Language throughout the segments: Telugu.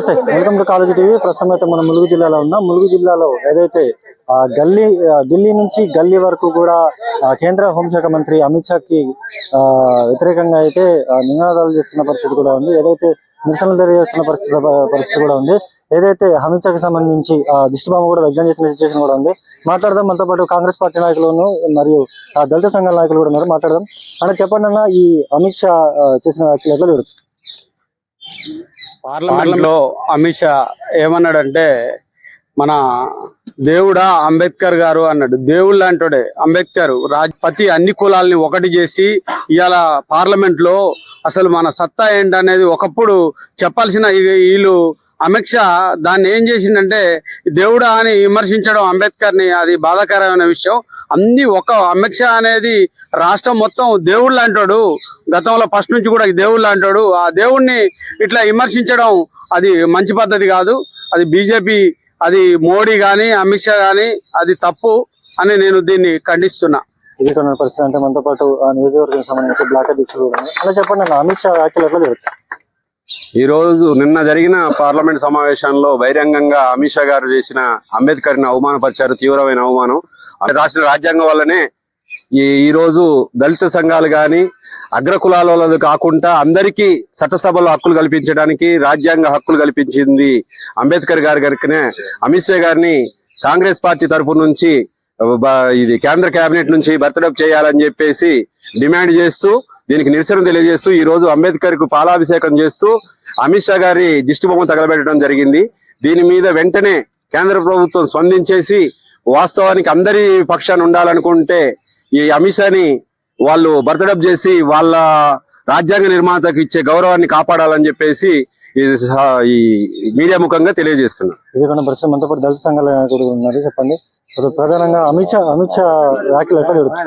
నమస్తే, వెల్కమ్ టు కాలేజీ టీవీ. ప్రస్తుతం అయితే మనం ములుగు జిల్లాలో ఉన్నాం. ములుగు జిల్లాలో ఏదైతే ఢిల్లీ నుంచి గల్లీ వరకు కూడా కేంద్ర హోంశాఖ మంత్రి అమిత్ షాకి వ్యతిరేకంగా అయితే నినాదాలు చేస్తున్న పరిస్థితి కూడా ఉంది. ఏదైతే నిరసనలు తెలియజేస్తున్న పరిస్థితి కూడా ఉంది. ఏదైతే అమిత్ షాకి సంబంధించి దిష్టిబొమ్మ కూడా వ్యక్తం చేసిన సిచ్యువేషన్ కూడా ఉంది. మాట్లాడదాం. మనతో పాటు కాంగ్రెస్ పార్టీ నాయకులను మరియు దళిత సంఘాల నాయకులు కూడా ఉన్నారు. మాట్లాడదాం. అన్న, చెప్పండి అన్న, ఈ అమిత్ షా చేసిన వ్యాఖ్యలు ఎట్లా చూడొచ్చు? పార్లమెంట్ లో అమిత్ షా ఏమన్నాడంటే, మన దేవుడా అంబేద్కర్ గారు అన్నాడు. దేవుళ్ళు అంటాడే అంబేద్కర్ ప్రతి అన్ని కులాలని ఒకటి చేసి ఇవాళ పార్లమెంట్ లో అసలు మన సత్తా ఏంటనేది ఒకప్పుడు చెప్పాల్సిన వీళ్ళు అమిత్ షా దాన్ని ఏం చేసిందంటే దేవుడా అని విమర్శించడం అంబేద్కర్ ని, అది బాధాకరమైన విషయం. అన్ని ఒక అమిత్ షా అనేది రాష్ట్రం మొత్తం దేవుళ్ళు అంటాడు. గతంలో ఫస్ట్ నుంచి కూడా దేవుళ్ళు అంటాడు. ఆ దేవుణ్ణి ఇట్లా విమర్శించడం అది మంచి పద్ధతి కాదు. అది బీజేపీ, అది మోడీ గాని అమిత్ షా గాని అది తప్పు అని నేను దీన్ని ఖండిస్తున్నా. ఇది పరిస్థితి. అంటే మనతో పాటు నియోజకవర్గం సంబంధించి బ్లాక్ అధ్యక్షుడు అలా చెప్పండి అన్న, అమిత్ షా వ్యాఖ్యలు ఎట్లా చూడొచ్చు? ఈ రోజు నిన్న జరిగిన పార్లమెంట్ సమావేశంలో బహిరంగంగా అమిత్ షా గారు చేసిన అంబేద్కర్ ని అవమానపరిచారు. తీవ్రమైన అవమానం. రాసిన రాజ్యాంగం వల్లనే ఈ రోజు దళిత సంఘాలు గాని అగ్రకులాల వాళ్ళది కాకుండా అందరికీ చట్టసభలో హక్కులు కల్పించడానికి రాజ్యాంగ హక్కులు కల్పించింది అంబేద్కర్ గారి కనుకనే అమిత్ షా గారిని కాంగ్రెస్ పార్టీ తరఫు నుంచి ఇది కేంద్ర కేబినెట్ నుంచి బర్తరఫ్ చేయాలని చెప్పేసి డిమాండ్ చేస్తూ, దీనికి నిరసన తెలియజేస్తూ ఈ రోజు అంబేద్కర్ కు పాలాభిషేకం చేస్తూ అమిత్ షా గారి దిష్టిబొమ్మ తగలబెట్టడం జరిగింది. దీని మీద వెంటనే కేంద్ర ప్రభుత్వం స్పందించేసి, వాస్తవానికి అందరి పక్షాన్ని ఉండాలనుకుంటే ఈ అమిత్ షాని వాళ్ళు బర్తరఫ్ చేసి వాళ్ళ రాజ్యాంగ నిర్మాతకు ఇచ్చే గౌరవాన్ని కాపాడాలని చెప్పేసి ఈ మీడియా ముఖంగా తెలియజేస్తున్నారు. ఇది పరిస్థితి. మనతో పాటు దళిత సంఘాల నాయకుడు ఉన్నారు. చెప్పండి. ప్రధానంగా అమిత్ షా వ్యాఖ్యలు ఎట్లా చూడొచ్చు?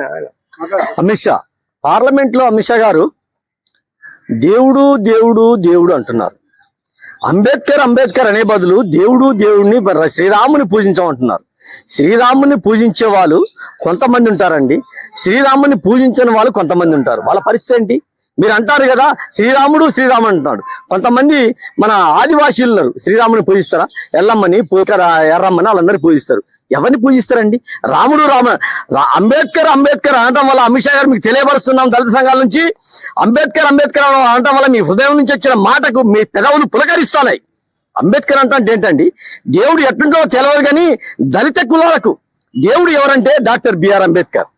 అమిత్ షా పార్లమెంట్ లో అమిత్ షా గారు దేవుడు దేవుడు దేవుడు అంటున్నారు. అంబేద్కర్ అనే బదులు దేవుడిని శ్రీరాముని పూజించమంటున్నారు. శ్రీరాముని పూజించే వాళ్ళు కొంతమంది ఉంటారండి, శ్రీరాముని పూజించని వాళ్ళు కొంతమంది ఉంటారు. వాళ్ళ పరిస్థితి ఏంటి? మీరు అంటారు కదా శ్రీరాముడు అంటున్నాడు. కొంతమంది మన ఆదివాసీలు ఉన్నారు, శ్రీరాముని పూజిస్తారా? ఎల్లమ్మని, ఎర్రమ్మని వాళ్ళందరూ పూజిస్తారు. ఎవరిని పూజిస్తారండి? రాముడు అంబేద్కర్ అనటం వల్ల అమిత్ షా గారు మీకు తెలియపరుస్తున్నాం దళిత సంఘాల నుంచి. అంబేద్కర్ అనటం వల్ల మీ హృదయం నుంచి వచ్చిన మాటకు మీ పెదవులు పులకరిస్తున్నాయి. అంబేద్కర్ అంటే ఏంటండి? దేవుడు ఎట్లుంటో తెలియదు, కానీ దళిత కులాలకు దేవుడు ఎవరంటే డాక్టర్ బిఆర్ అంబేద్కర్.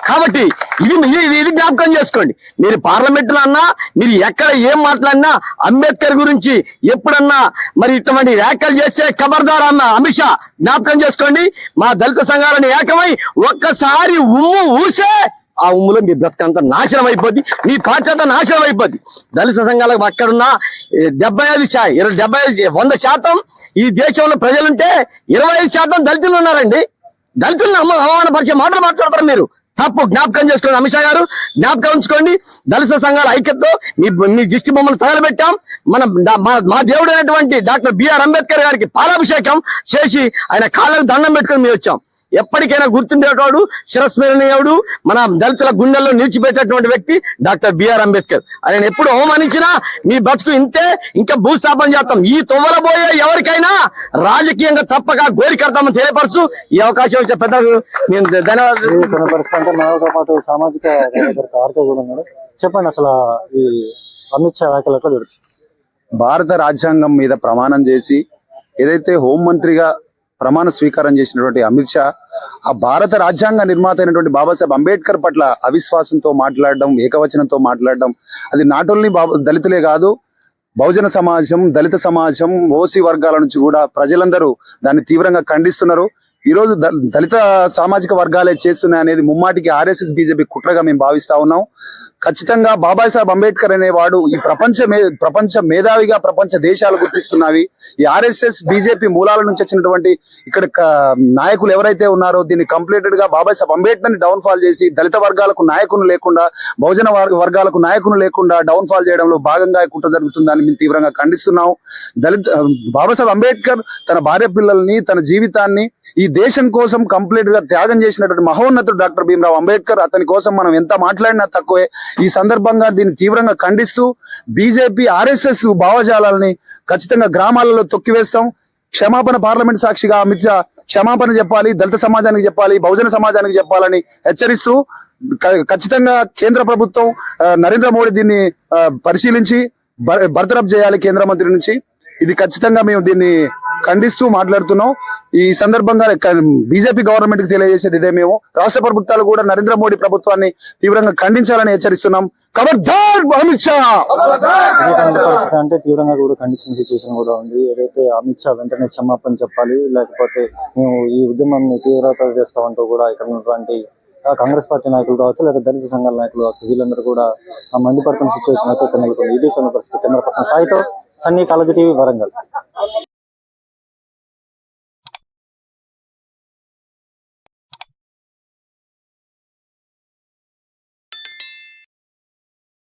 కాబట్టి ఇది జ్ఞాపకం చేసుకోండి. మీరు పార్లమెంట్లో అన్నా, మీరు ఎక్కడ ఏం మాట్లాడినా అంబేద్కర్ గురించి ఎప్పుడన్నా మరి ఇటువంటి వ్యాఖ్యలు చేస్తే ఖబర్దార్ అన్న అమిత్ షా జ్ఞాపకం చేసుకోండి. మా దళిత సంఘాలను ఏకమై ఒక్కసారి ఉమ్ము ఊసే ఆ ఉమ్ములో మీ బ్రతకంతా నాశనం అయిపోద్ది, మీ పార్టీ నాశనం అయిపోద్ది. దళిత సంఘాలకు అక్కడున్న 100% ఈ దేశంలో ప్రజలుంటే 25% దళితులు ఉన్నారండి. దళితులను అవమానపరిచే మాటలు మాట్లాడతారు మీరు. తప్పు. జ్ఞాపకం చేసుకోండి అమిత్ షా గారు, జ్ఞాపకం ఉంచుకోండి. దళిత సంఘాల ఐక్యతతో మీ దిష్టి బొమ్మను తగలబెట్టాం. మా దేవుడు అయినటువంటి డాక్టర్ బిఆర్ అంబేద్కర్ గారికి పాలాభిషేకం చేసి ఆయన కాళ్ళకు దండం పెట్టుకుని మేము వచ్చాం. ఎప్పటికైనా గుర్తుండేటోడు, శిరస్మరణీయుడు, మన దళితుల గుండెల్లో నిలిచిపెట్టేటువంటి వ్యక్తి డాక్టర్ బిఆర్ అంబేద్కర్. ఆయన ఎప్పుడు అవమానించినా మీ బతుకు ఇంతే, ఇంకా భూస్థాపన చేస్తాం. ఈ తొవ్వలబోయే ఎవరికైనా రాజకీయంగా తప్పక గోరికడతామని తెలియపరుచు ఈ అవకాశం ఇచ్చే పెద్దలు నేను ధన్యవాదాలు. సామాజిక చెప్పండి, అసలు ఈ అమిత్ షా వ్యాఖ్యలు ఎట్లా చూడొచ్చు? భారత రాజ్యాంగం మీద ప్రమాణం చేసి ఏదైతే హోంమంత్రిగా ప్రమాణ స్వీకారం చేసినటువంటి అమిత్ షా ఆ భారత రాజ్యాంగ నిర్మాత అయినటువంటి బాబాసాహెబ్ అంబేద్కర్ పట్ల అవిశ్వాసంతో మాట్లాడడం, ఏకవచనంతో మాట్లాడడం, అది నాట్ ఓన్లీ దళితులే కాదు, బహుజన సమాజం, దళిత సమాజం, ఓసీ వర్గాల నుంచి కూడా ప్రజలందరూ దాన్ని తీవ్రంగా ఖండిస్తున్నారు. ఈ రోజు దళిత సామాజిక వర్గాలే చేస్తున్నాయి అనేది ముమ్మాటికి ఆర్ఎస్ఎస్ బీజేపీ కుట్రగా మేము భావిస్తా ఉన్నాం. ఖచ్చితంగా బాబాసాహెబ్ అంబేద్కర్ అనేవాడు ఈ ప్రపంచ మేధావిగా ప్రపంచ దేశాలు గుర్తిస్తున్నవి. ఈ ఆర్ఎస్ఎస్ బీజేపీ మూలాల నుంచి వచ్చినటువంటి ఇక్కడ నాయకులు ఎవరైతే ఉన్నారో దీన్ని కంప్లీటెడ్ గా బాబాసాహెబ్ అంబేద్కర్ ని డౌన్ ఫాల్ చేసి దళిత వర్గాలకు నాయకులు లేకుండా, బహుజన వర్గాలకు నాయకులు లేకుండా డౌన్ ఫాల్ చేయడంలో భాగంగా కుట్ర జరుగుతుందని మేము తీవ్రంగా ఖండిస్తున్నాం. బాబాసాహెబ్ అంబేద్కర్ తన భార్య పిల్లల్ని, తన జీవితాన్ని ఈ దేశం కోసం కంప్లీట్ గా త్యాగం చేసినటువంటి మహోన్నతుడు డాక్టర్ భీమ్రావ్ అంబేద్కర్. అతని కోసం మనం ఎంత మాట్లాడినా తక్కువే. ఈ సందర్భంగా దీన్ని తీవ్రంగా ఖండిస్తూ బీజేపీ ఆర్ఎస్ఎస్ భావజాలాలని ఖచ్చితంగా గ్రామాలలో తొక్కివేస్తాం. క్షమాపణ పార్లమెంట్ సాక్షిగా అమిత్ షా క్షమాపణ చెప్పాలి, దళిత సమాజానికి చెప్పాలి, బహుజన సమాజానికి చెప్పాలని హెచ్చరిస్తూ ఖచ్చితంగా కేంద్ర ప్రభుత్వం నరేంద్ర మోడీ దీన్ని పరిశీలించి బర్తరఫ్ చేయాలి కేంద్ర మంత్రి నుంచి. ఇది ఖచ్చితంగా మేము దీన్ని ఖండిస్తూ మాట్లాడుతున్నాం. ఈ సందర్భంగా బీజేపీ గవర్నమెంట్ కి తెలియజేసేది ఇదే, మేము రాష్ట్ర ప్రభుత్వాలు కూడా నరేంద్ర మోడీ ప్రభుత్వాన్ని తీవ్రంగా ఖండించాలని హెచ్చరిస్తున్నాం. ఖబర్దార్ అమిత్ షా. అంటే తీవ్రంగా కూడా ఖండించిన సిచ్యువేషన్ కూడా ఉంది. ఏదైతే అమిత్ షా వెంటనే క్షమాపణ చెప్పాలి, లేకపోతే మేము ఈ ఉద్యమాన్ని తీవ్రతరం చేస్తామంటూ కూడా ఇక్కడ ఉన్నటువంటి కాంగ్రెస్ పార్టీ నాయకులు కావచ్చు, లేదా దళిత సంఘాల నాయకులు కావచ్చు, వీళ్ళందరూ కూడా మండిపడుతున్న సిచ్యువేషన్ అయితే ఇక్కడ నెలకొంది. ఇది కొన్ని పరిస్థితి. కెమెరా పర్సన్ సాయితో సన్నీ, కాలేజీ టీవీ, వరంగల్.